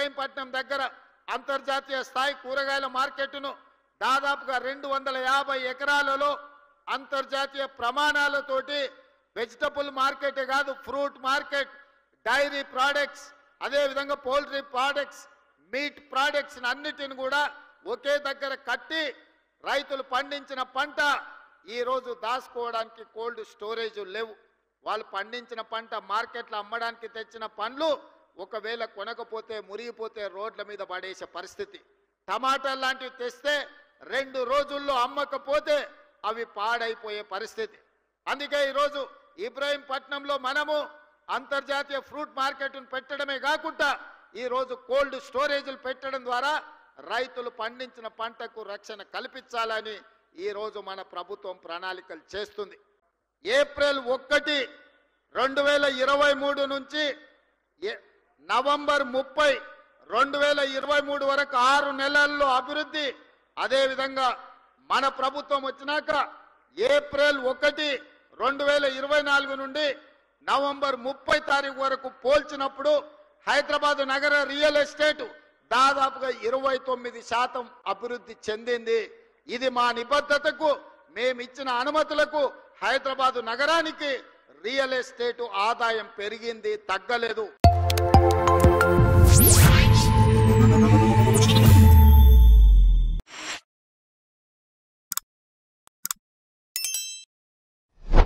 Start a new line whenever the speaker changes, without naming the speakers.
ఇబ్రహీంపట్నం దగ్గర అంతర్జాతీయ స్థాయి కూరగాయల మార్కెట్ను దాదాపుగా 250 ఎకరాలలో అంతర్జాతీయ ప్రమాణాలతోటి వెజిటబుల్ మార్కెటే కాదు, ఫ్రూట్ మార్కెట్, డైరీ ప్రోడక్ట్స్, అదేవిధంగా పౌల్ట్రీ ప్రోడక్ట్స్, మీట్ ప్రోడక్ట్స్ అన్నిటిని కూడా ఒకే దగ్గర కట్టి రైతులు పండించిన పంట ఈరోజు దాచుకోవడానికి కోల్డ్ స్టోరేజ్ లేవు. వాళ్ళు పండించిన పంట మార్కెట్లో అమ్మడానికి తెచ్చిన పండ్లు ఒకవేళ కొనకపోతే మురిగిపోతే రోడ్ల మీద పడేసే పరిస్థితి. టమాటాలు లాంటివి తెస్తే 2 రోజుల్లో అమ్మకపోతే అవి పాడైపోయే పరిస్థితి. అందుకే ఈరోజు ఇబ్రహీంపట్నంలో మనము అంతర్జాతీయ ఫ్రూట్ మార్కెట్ను పెట్టడమే కాకుండా ఈరోజు కోల్డ్ స్టోరేజీలు పెట్టడం ద్వారా రైతులు పండించిన పంటకు రక్షణ కల్పించాలని ఈరోజు మన ప్రభుత్వం ప్రణాళికలు చేస్తుంది. ఏప్రిల్ 1, 2023 నుంచి నవంబర్ 30, 2023 వరకు 6 నెలల్లో అభివృద్ధి. అదేవిధంగా మన ప్రభుత్వం వచ్చినాక ఏప్రిల్ 1, 2024 నుండి నవంబర్ 30 తారీఖు వరకు పోల్చినప్పుడు హైదరాబాద్ నగర రియల్ ఎస్టేట్ దాదాపుగా 29% అభివృద్ధి చెందింది. ఇది మా నిబద్ధతకు, మేమిచ్చిన అనుమతులకు హైదరాబాద్ నగరానికి రియల్ ఎస్టేట్ ఆదాయం పెరిగింది, తగ్గలేదు.